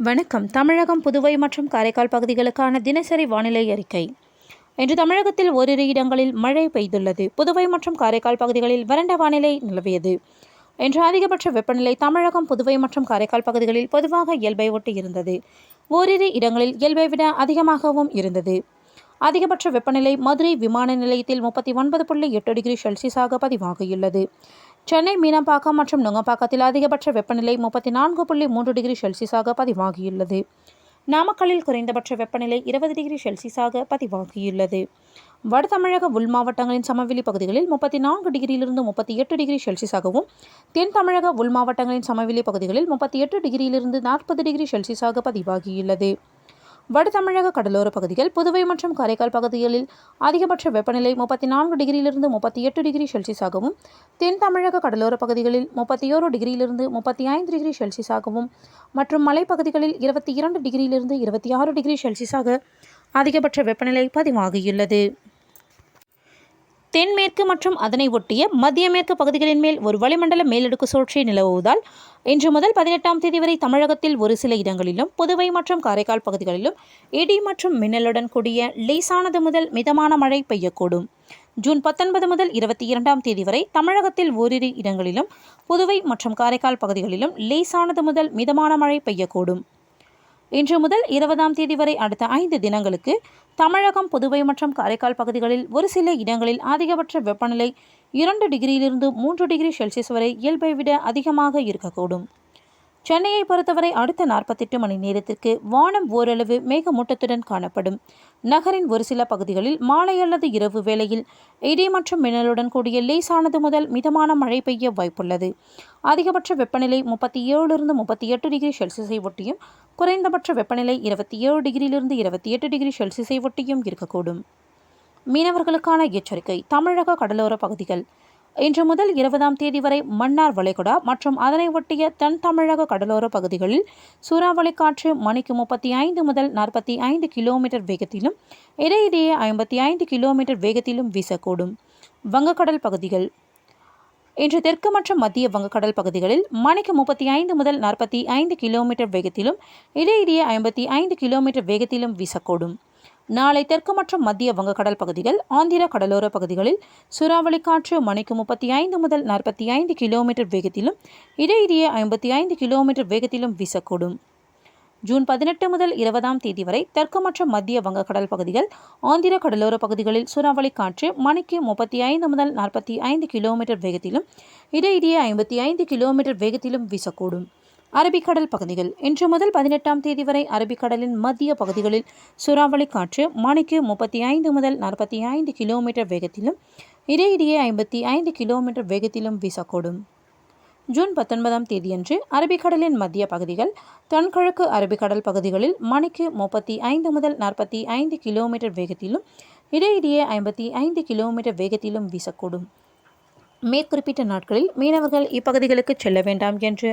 வணக்கம். தமிழகம், புதுவை மற்றும் காரைக்கால் பகுதிகளுக்கான தினசரி வானிலை அறிக்கை. இன்று தமிழகத்தில் ஓரிரு இடங்களில் மழை பெய்துள்ளது. புதுவை மற்றும் காரைக்கால் பகுதிகளில் வறண்ட வானிலை நிலவியது. இன்று அதிகபட்ச வெப்பநிலை தமிழகம், புதுவை மற்றும் காரைக்கால் பகுதிகளில் பொதுவாக இயல்பை ஒட்டி இருந்தது. ஓரிரு இடங்களில் இயல்பை விட அதிகமாகவும் இருந்தது. அதிகபட்ச வெப்பநிலை மதுரை விமான நிலையத்தில் 39.8 டிகிரி செல்சியஸாக பதிவாகியுள்ளது. சென்னை மீனம்பாக்கம் மற்றும் நுங்கம்பாக்கத்தில் அதிகபட்ச வெப்பநிலை 34.3 டிகிரி செல்சியஸாக பதிவாகியுள்ளது. நாமக்கல்லில் குறைந்தபட்ச வெப்பநிலை 20 டிகிரி செல்சியஸாக பதிவாகியுள்ளது. வட தமிழக உள் மாவட்டங்களின் சமவெளி பகுதிகளில் 34 டிகிரியிலிருந்து 38 டிகிரி செல்சியஸாகவும், தென் தமிழக உள் மாவட்டங்களின் சமவெளி பகுதிகளில் 38 டிகிரியிலிருந்து 40 டிகிரி செல்சியஸாக பதிவாகியுள்ளது. வட தமிழக கடலோர பகுதிகள், புதுவை மற்றும் காரைக்கால் பகுதிகளில் அதிகபட்ச வெப்பநிலை 34 டிகிரியிலிருந்து 38 டிகிரி செல்சியஸாகவும், தென் தமிழக கடலோர பகுதிகளில் 31 டிகிரியிலிருந்து 35 டிகிரி செல்சியஸாகவும் மற்றும் மலைப்பகுதிகளில் 22 டிகிரியிலிருந்து 26 டிகிரி செல்சியஸாக அதிகபட்ச வெப்பநிலை பதிவாகியுள்ளது. தென்மேற்கு மற்றும் அதனை ஒட்டிய மத்திய மேற்கு பகுதிகளின் மேல் ஒரு வளிமண்டல மேலடுக்கு சுழற்சி நிலவுவதால் இன்று முதல் 18ஆம் தேதி வரை தமிழகத்தில் ஒரு சில இடங்களிலும், புதுவை மற்றும் காரைக்கால் பகுதிகளிலும் இடி மற்றும் மின்னலுடன் கூடிய லேசானது முதல் மிதமான மழை பெய்யக்கூடும். ஜூன் 19 முதல் 22ஆம் தேதி வரை தமிழகத்தில் ஓரிரு இடங்களிலும், புதுவை மற்றும் காரைக்கால் பகுதிகளிலும் லேசானது முதல் மிதமான மழை பெய்யக்கூடும். இன்று முதல் 20ஆம் தேதி வரை அடுத்த 5 தினங்களுக்கு தமிழகம், புதுவை மற்றும் காரைக்கால் பகுதிகளில் ஒரு சில இடங்களில் அதிகபட்ச வெப்பநிலை 2 டிகிரியிலிருந்து 3 டிகிரி செல்சியஸ் வரை இயல்பை விட அதிகமாக இருக்கக்கூடும். சென்னையை பொறுத்தவரை அடுத்த 48 மணி நேரத்திற்கு வானம் ஓரளவு மேகமூட்டத்துடன் காணப்படும். நகரின் ஒரு சில பகுதிகளில் மாலை அல்லது இரவு வேளையில் இடி மற்றும் மின்னலுடன் கூடிய லேசானது முதல் மிதமான மழை பெய்ய வாய்ப்புள்ளது. அதிகபட்ச வெப்பநிலை 37 38 டிகிரி செல்சியஸை ஒட்டியும், குறைந்தபட்ச வெப்பநிலை 27 டிகிரியிலிருந்து 28 டிகிரி செல்சியஸை ஒட்டியும் இருக்கக்கூடும். மீனவர்களுக்கான எச்சரிக்கை. தமிழக கடலோர பகுதிகள். இன்று முதல் 20ஆம் தேதி வரை மன்னார் வளைகுடா மற்றும் அதனை ஒட்டிய தென் தமிழக கடலோர பகுதிகளில் சூறாவளி காற்று மணிக்கு 35 முதல் 45 கிலோமீட்டர் வேகத்திலும், இடையிடையே 55 கிலோமீட்டர் வேகத்திலும் வீசக்கூடும். வங்கக்கடல் பகுதிகள். இன்று தெற்கு மற்றும் மத்திய வங்கக்கடல் பகுதிகளில் மணிக்கு 35 முதல் 45 கிலோமீட்டர் வேகத்திலும், இடையிடையே 55 கிலோமீட்டர் வேகத்திலும் வீசக்கூடும். நாளை தெற்கு மற்றும் மத்திய வங்கக்கடல் பகுதிகள், ஆந்திர கடலோர பகுதிகளில் சூறாவளி காற்று மணிக்கு 35 முதல் 45 கிலோமீட்டர் வேகத்திலும், இடையிடையே 55 கிலோமீட்டர் வேகத்திலும் வீசக்கூடும். ஜூன் 18 முதல் 20ஆம் தேதி வரை தெற்கு மற்றும் மத்திய வங்கக்கடல் பகுதிகள், ஆந்திர கடலோர பகுதிகளில் சூறாவளி காற்று மணிக்கு 35 முதல் 45 கிலோமீட்டர் வேகத்திலும், இடையிடையே 55 கிலோமீட்டர் வேகத்திலும் வீசக்கூடும். அரபிக்கடல் பகுதிகள். இன்று முதல் 18ஆம் தேதி வரை அரபிக்கடலின் மத்திய பகுதிகளில் சூறாவளி காற்று மணிக்கு 35 முதல் 45 கிலோமீட்டர் வேகத்திலும், இடையிடையே 55 கிலோமீட்டர் வேகத்திலும் வீசக்கூடும். ஜூன் 19ஆம் தேதியன்று அரபிக்கடலின் மத்திய பகுதிகள், தென்கிழக்கு அரபிக்கடல் பகுதிகளில் மணிக்கு 35 முதல் 45 கிலோமீட்டர் வேகத்திலும், இடையிடையே 55 கிலோமீட்டர் வேகத்திலும் வீசக்கூடும். மேற்குறிப்பிட்ட நாட்களில் மீனவர்கள் இப்பகுதிகளுக்கு செல்ல வேண்டாம் என்று